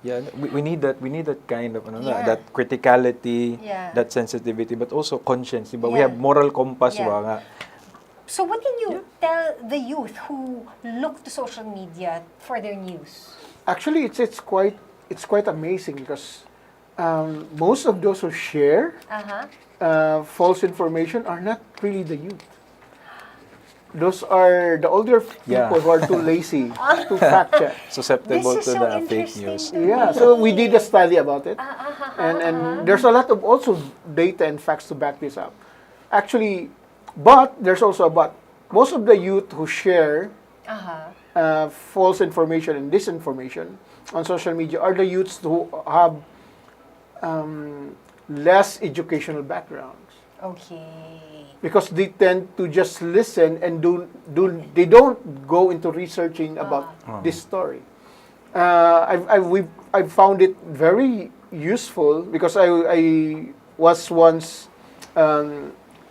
Yeah, we need that. We need that kind of Yeah. that criticality, Yeah. that sensitivity, but also conscience. Diba? We Yeah. have moral compass. Yeah. Diba? Nga. So what can you tell the youth who look to social media for their news? Actually, it's quite amazing because most of those who share Uh-huh. false information are not really the youth. those are the older people Yeah. who are too lazy to fact check. Susceptible This to is so the fake interesting news. to me. Yeah, so we did a study about it, and there's a lot of also data and facts to back this up. Actually, but there's also a but. Most of the youth who share false information and disinformation on social media are the youths who have less educational backgrounds. Okay. Because they tend to just listen and they don't go into researching about this story. I've found it very useful because I was once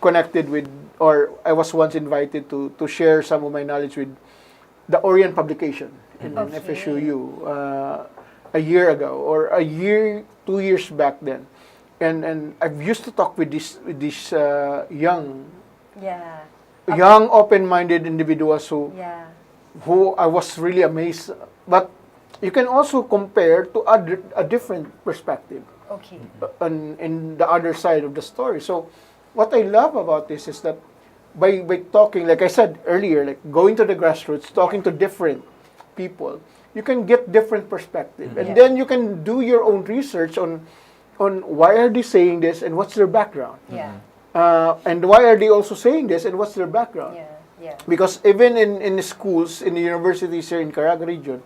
connected with, or I was once invited to share some of my knowledge with the Orient publication in Okay. FSUU a year ago, or 2 years back then. And I've used to talk with this young, open-minded individuals who I was really amazed. But you can also compare to a different perspective Okay. in the other side of the story. So what I love about this is that by talking, like I said earlier, like going to the grassroots, talking to different people, you can get different perspective. And then you can do your own research on why are they saying this and what's their background. Yeah. And why are they also saying this and what's their background. Yeah. Because even in the schools, in the universities here in Caraga region,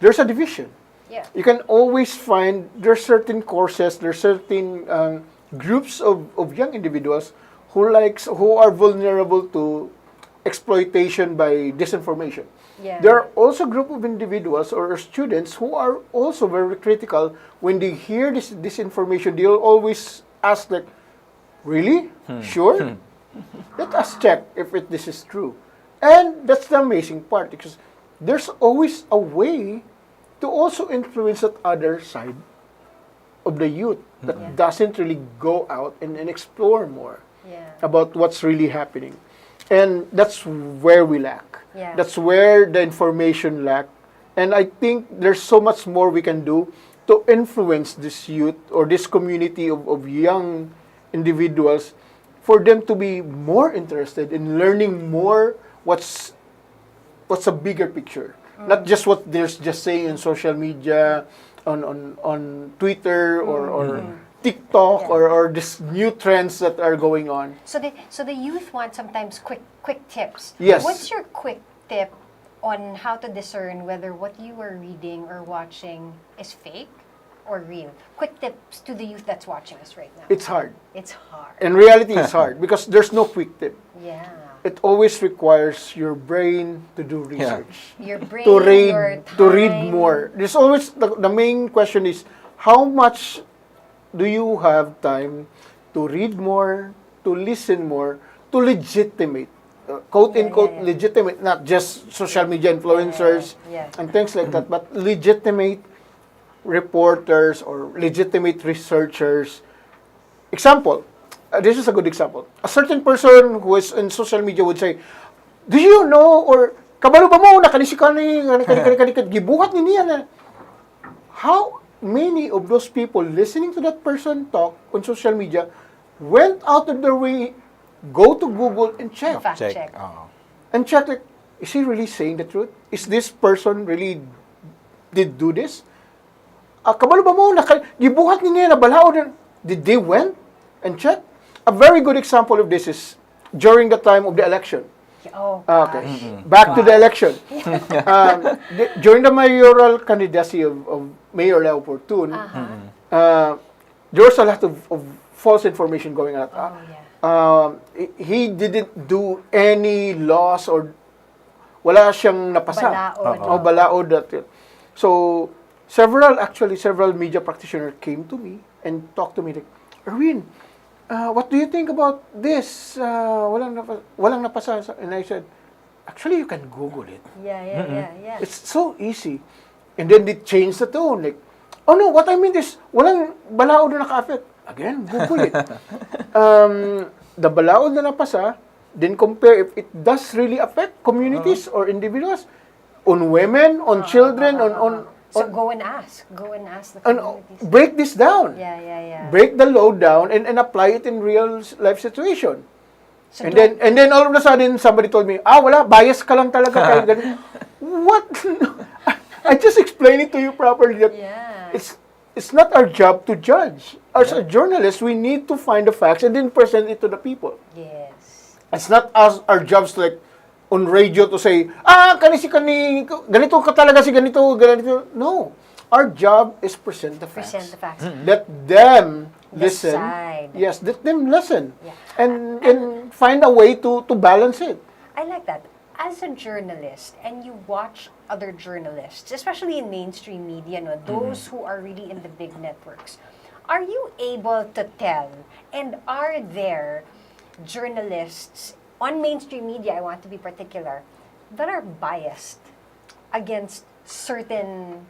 there's a division. Yeah. You can always find there's certain courses, there's certain groups of young individuals who are vulnerable to exploitation by disinformation. Yeah. There are also a group of individuals or students who are also very critical. When they hear this information, they'll always ask like, really? Sure? Let us check if this is true. And that's the amazing part, because there's always a way to also influence that other side of the youth that doesn't really go out and explore more about what's really happening. And that's where we lack. Yeah. That's where the information lack. And I think there's so much more we can do to influence this youth or this community of young individuals for them to be more interested in learning more what's a bigger picture. Not just what they're just saying in social media, on Twitter or TikTok or these new trends that are going on. So the youth want sometimes quick tips. Yes. What's your quick tip on how to discern whether what you are reading or watching is fake or real? Quick tips to the youth that's watching us right now. It's hard. It's hard. In reality, it's hard because there's no quick tip. Yeah. It always requires your brain to do research. Your brain, To read, your time. to read more. There's always the main question is how much do you have time to read more, to listen more, to legitimate, quote unquote yeah. legitimate, not just social media influencers Yeah. and things like that, but legitimate reporters or legitimate researchers. Example, this is a good example. A certain person who is in social media would say, "Do you know?" or "Kabalo ba mo nakanisikani gibuhat ni niya na." How many of those people listening to that person talk on social media went out of their way, go to Google and check. Fact check. And check, like, is he really saying the truth? Is this person really did do this? Kabalo ba mo, gibuhat ni niya na balao. Did they went and check? A very good example of this is during the time of the election. Oh, Okay, gosh. back to the election. During the mayoral candidacy of Mayor Leo Portun, there was a lot of false information going on. Oh, yeah. He didn't do any laws or wala siyang napasa. Balaod. Balaod. So, several media practitioners came to me and talked to me like, Erwin, what do you think about this? Walang napasa. And I said, actually, you can Google it. Yeah. It's so easy. And then they changed the tone. Like, oh no, what I mean is, walang balaod na naka-affect. Again, Google it. The balaod na napasa, then compare if it does really affect communities or individuals, on women, on children, on So go and ask the and communities. break this down. Yeah. Break the load down and apply it in real life situation. So And then all of a sudden somebody told me, wala, bias ka lang talaga kay ganito." What? I just explained it to you properly that yeah. it's not our job to judge. As a journalist, we need to find the facts and then present it to the people. Yes. It's not our jobs to like on radio to say, ganito ka talaga si ganito, ganito. No. Our job is present the facts. Present the facts. Let them listen. Decide. Yes, let them listen. Yeah. And find a way to balance it. I like that. As a journalist, and you watch other journalists, especially in mainstream media, no, those who are really in the big networks, are you able to tell, and are there journalists on mainstream media, I want to be particular, that are biased against certain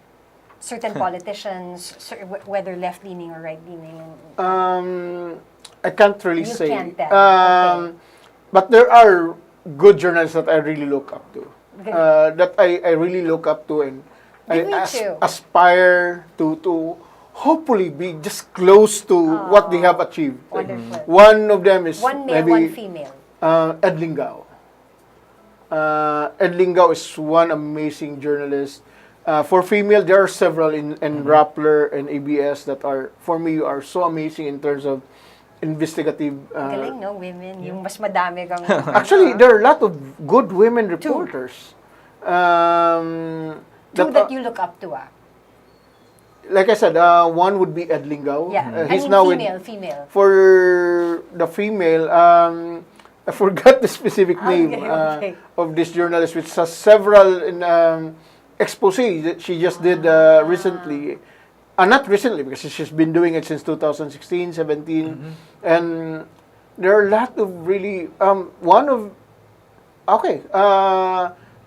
politicians, whether left-leaning or right-leaning? I can't really You say. can't tell. Okay. But there are good journalists that I really look up to. Good. That I really look up to, and I Me too. aspire to hopefully be just close to what they have achieved. Like, Wonderful. one of them is One male, maybe one female. Ed Lingao. Ed Lingao is one amazing journalist. For female, there are several in Rappler and ABS that are, for me, are so amazing in terms of investigative. Galing, no? Women. Yung mas madami kang... Actually, there are a lot of good women reporters. Two that that you look up to, like I said, one would be Ed Lingao. Yeah. He's I mean, now female. for the female, I forgot the specific name Okay. of this journalist, which has several in expose that she just did recently. Not recently, because she's been doing it since 2016, 17. And there are a lot of really, an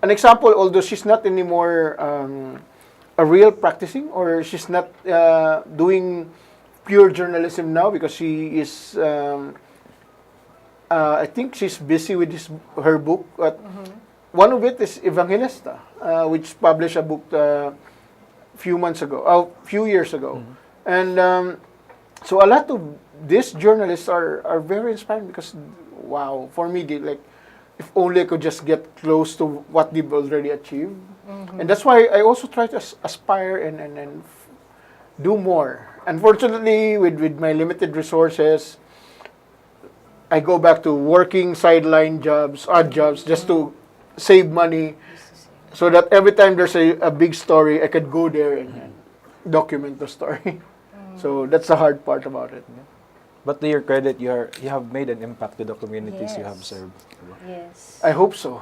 example, although she's not anymore a real practicing, or she's not doing pure journalism now, because she is, I think she's busy with her book. One of it is Evangelista, which published a book few years ago. And so a lot of these journalists are very inspiring, because, wow, for me, if only I could just get close to what they've already achieved. And that's why I also try to aspire and do more. Unfortunately, with my limited resources, I go back to working sideline jobs, odd jobs, just to save money, so that every time there's a big story, I could go there and document the story. So that's the hard part about it. But to your credit, you have made an impact to the communities you have Yes. served. Yes. I hope so.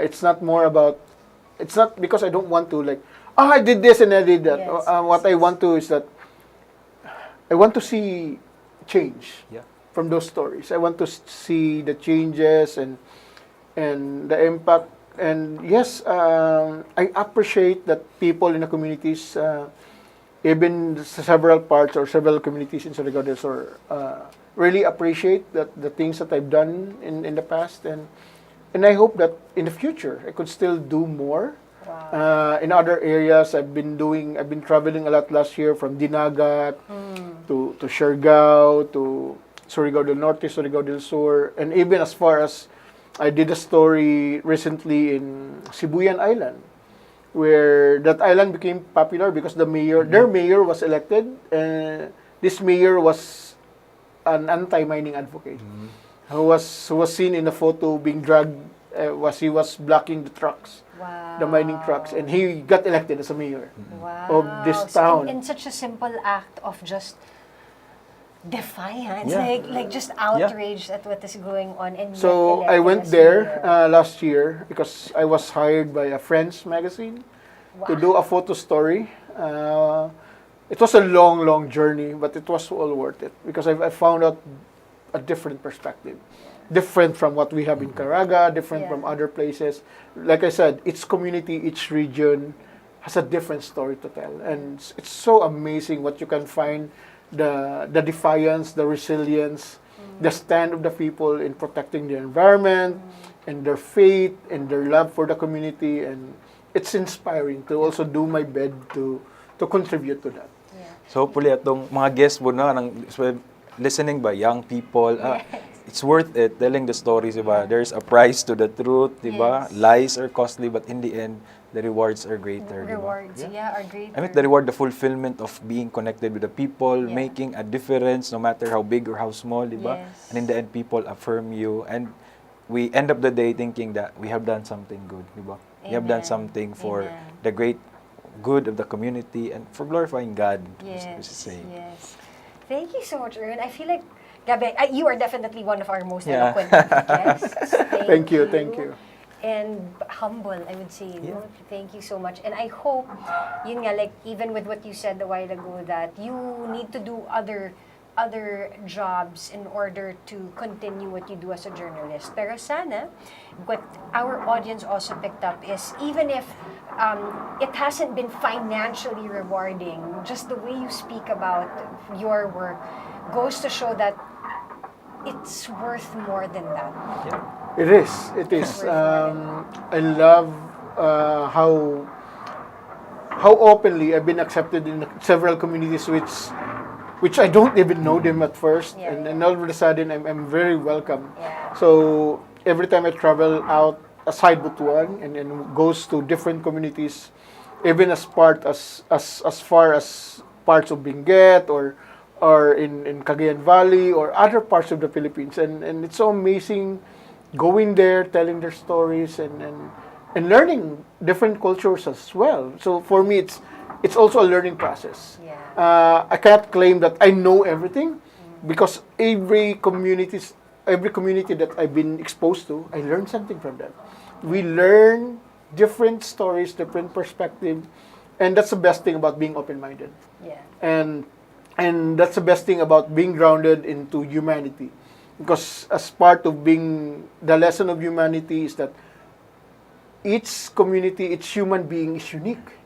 It's not because I don't want to, like, I did this and I did that. Yes, What I want to is that I want to see change Yeah. from those stories. I want to see the changes and the impact. And yes, I appreciate that people in the communities, even several parts or several communities in Surigao del Sur, really appreciate the things that I've done in the past, and I hope that in the future I could still do more. Wow. In other areas, I've been traveling a lot last year, from Dinagat to Siargao to Surigao del Norte, Surigao del Sur, and even as far as I did a story recently in Sibuyan Island, where that island became popular because their mayor was elected, and this mayor was an anti-mining advocate who was seen in a photo being dragged, he was blocking the trucks, Wow. the mining trucks, and he got elected as a mayor Wow. of this So town. in such a simple act of just defiance, Yeah. like just outrage at what is going on. And So yet I elected went as there mayor. last year because I was hired by a Friends magazine to do a photo story. It was a long journey, but it was all worth it because I found out a different perspective, different from what we have in Caraga, different from Yeah. other places. Like I said, each community, each region has a different story to tell, and it's so amazing what you can find. The defiance, the resilience, the stand of the people in protecting the environment, and their faith and their love for the community, and it's inspiring to also do my bit to contribute to that. Yeah. So hopefully atong mga guests mo na listening by young people, it's worth it telling the stories, diba? There's a price to the truth, diba? Yes. Lies are costly, but in the end, the rewards are greater, diba? Rewards, yeah, are great. I mean, the reward, the fulfillment of being connected with the people, Yeah. making a difference, no matter how big or how small, diba? Yes. And in the end, people affirm you, and we end up the day thinking that we have done something good, diba? We have done Amen. something for Amen. the great good of the community and for glorifying God, Yes, we say. yes. Thank you so much, Erwin. I feel like, Gabi, you are definitely one of our most Yeah. eloquent guests. Thank you, thank you. And humble, I would say. You know? Thank you so much. And I hope, yun nga, like, even with what you said a while ago, that you need to do other jobs in order to continue what you do as a journalist. Pero sana, what our audience also picked up is, even if it hasn't been financially rewarding, just the way you speak about your work goes to show that it's worth more than that. It is. It is. I love how openly I've been accepted in several communities which I don't even know them at first, Yeah, and all of a sudden I'm very welcome. Yeah. So every time I travel out aside Butuan and goes to different communities, even as far as parts of Benguet or in Cagayan Valley or other parts of the Philippines, and it's so amazing going there, telling their stories and learning different cultures as well. So for me, it's also a learning process. Yeah. I cannot claim that I know everything, because every community that I've been exposed to, I learned something from them. We learn different stories, different perspective, and that's the best thing about being open-minded. Yeah. And that's the best thing about being grounded into humanity, because as part of being the lesson of humanity is that each community, each human being is unique,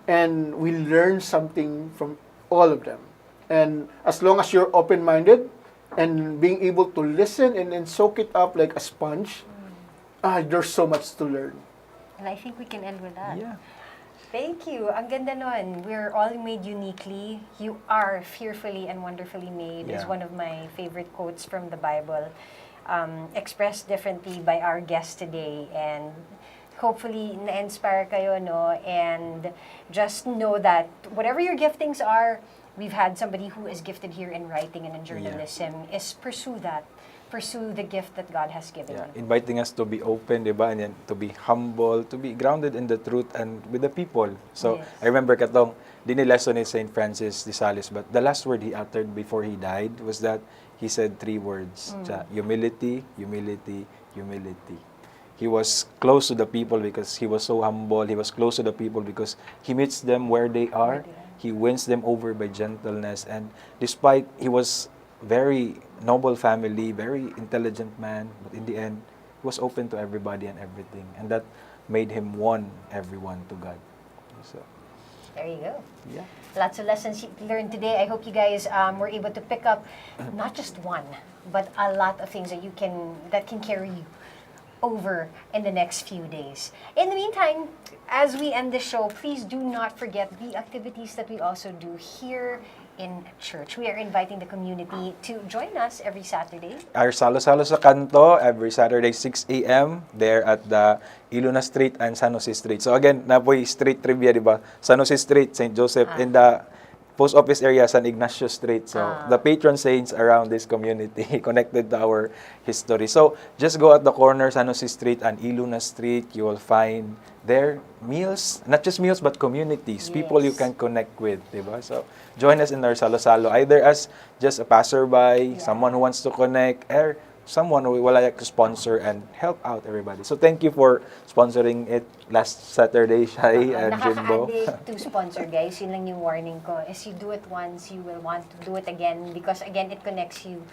and we learn something from all of them. And as long as you're open-minded and being able to listen and soak it up like a sponge, there's so much to learn. And I think we can end with that. Yeah. Thank you. Ang ganda nun. We're all made uniquely. You are fearfully and wonderfully made is Yeah. one of my favorite quotes from the Bible. Expressed differently by our guest today. And hopefully, na-inspire kayo, no? And just know that whatever your giftings are, we've had somebody who is gifted here in writing and in journalism, is pursue that. Pursue the gift that God has given Yeah, you. inviting us to be open, diba? And yan, to be humble, to be grounded in the truth and with the people. So, Yes. I remember katong, di lesson ni St. Francis de Sales, but the last word he uttered before he died was that he said 3 words. Humility, humility, humility. He was close to the people because he was so humble. He was close to the people because he meets them where they are. He wins them over by gentleness. And despite he was very noble family, very intelligent man, but in the end, he was open to everybody and everything. And that made him won everyone to God. So, There you go. yeah. Lots of lessons you learned today. I hope you guys were able to pick up not just one, but a lot of things that can carry you over in the next few days. In the meantime, as we end the show, please do not forget the activities that we also do here in church. We are inviting the community to join us every Saturday. Our Salo-Salo sa Kanto every Saturday 6 a.m. there at the Iluna Street and San Jose Street. So again, napoy street trivia, di ba? San Jose Street, St. Joseph, in the post office area, San Ignacio Street. So the patron saints around this community connected to our history. So just go at the corner, San Jose Street and Iluna Street. You will find there meals, not just meals, but communities, people you Yes. can connect with, di ba? So join us in our Salo-Salo, either as just a passerby, someone who wants to connect, or someone who will like to sponsor and help out everybody. So thank you for sponsoring it last Saturday, Shai and Jimbo. Nakaka-addict to sponsor, guys. Yun lang yung warning ko. As you do it once, you will want to do it again because, again, it connects you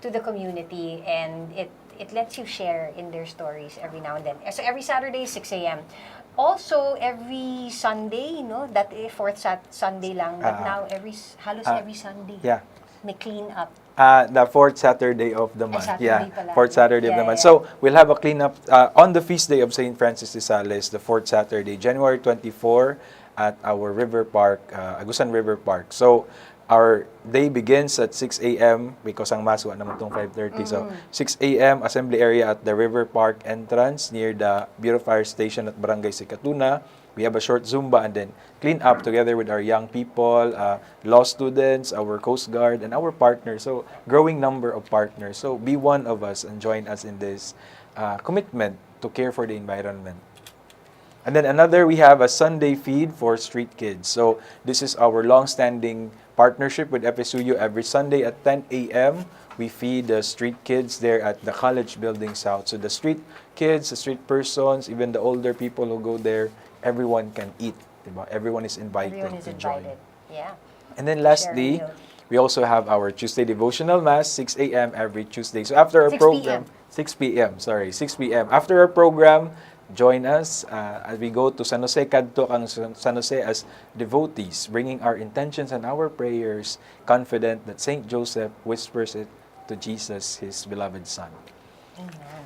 to the community and it lets you share in their stories every now and then. So every Saturday, 6 a.m. Also, every Sunday, that fourth Sunday lang. But now, halos every Sunday, Yeah. may clean up. The fourth Saturday of the month. Saturday pala. Fourth Saturday of the Yeah, month. yeah. So, we'll have a cleanup on the feast day of St. Francis de Sales, the fourth Saturday, January 24, at our river park, Agusan River Park. So, Our day begins at 6 a.m. because ang mass wa naman tong 5:30. So 6 a.m. assembly area at the River Park entrance near the Bureau Fire Station at Barangay Sikatuna. We have a short Zumba and then clean up together with our young people, law students, our Coast Guard, and our partners. So growing number of partners. So be one of us and join us in this commitment to care for the environment. And then we have a Sunday feed for street kids. So this is our long-standing partnership with FSUU. Every Sunday at 10 a.m., we feed the street kids there at the College Building South. So the street kids, the street persons, even the older people who go there, everyone can eat. Diba? Everyone is invited Everyone is to join. invited. Yeah. And then lastly, we also have our Tuesday devotional mass, 6 a.m. every Tuesday. So after our 6 program, 6 p.m. Sorry, 6 p.m. After our program, join us as we go to San Jose, Kadto ang San Jose as devotees, bringing our intentions and our prayers, confident that Saint Joseph whispers it to Jesus, his beloved Son.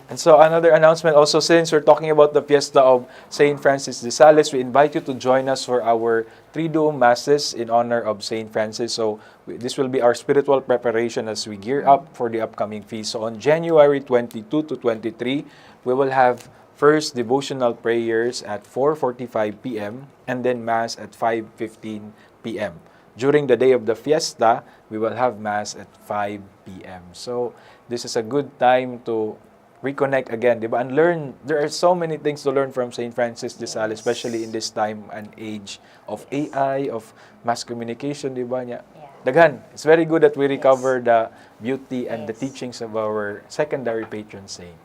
And so another announcement also, since we're talking about the fiesta of Saint Francis de Sales, we invite you to join us for our Triduum Masses in honor of Saint Francis. So this will be our spiritual preparation as we gear up for the upcoming feast. So on January 22 to 23, we will have first devotional prayers at 4:45 p.m. and then Mass at 5:15 p.m. During the day of the fiesta, we will have Mass at 5 p.m. So this is a good time to reconnect again, diba? And learn. There are so many things to learn from Saint Francis de Sales, especially in this time and age of AI, of mass communication, diba niya? Daghan. It's very good that we recover the beauty and the teachings of our secondary patron saint.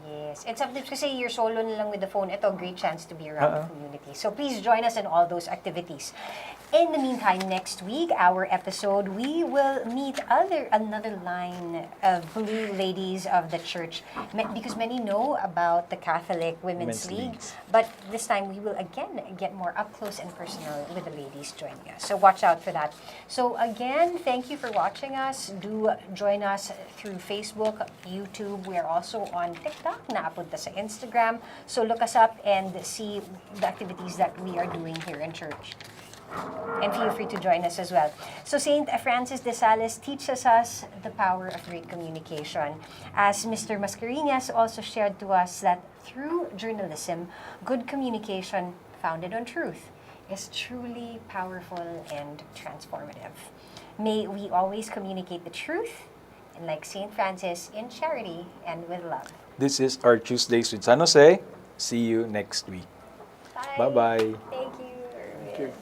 Yes. And sometimes kasi you're solo na lang with the phone, ito, great chance to be around the community. So please join us in all those activities. In the meantime, next week, our episode, we will meet another line of blue ladies of the church. Because many know about the Catholic Women's League. But this time, we will again get more up close and personal with the ladies joining us. So watch out for that. So again, thank you for watching us. Do join us through Facebook, YouTube. We are also on TikTok. Naapunta sa Instagram. So look us up and see the activities that we are doing here in church. And feel free to join us as well. So Saint Francis de Sales teaches us the power of great communication. As Mr. Mascareñas also shared to us that through journalism, good communication founded on truth is truly powerful and transformative. May we always communicate the truth, and like Saint Francis, in charity and with love. This is our Tuesdays with San Jose. See you next week. Bye. Bye-bye. Thank you. Thank you.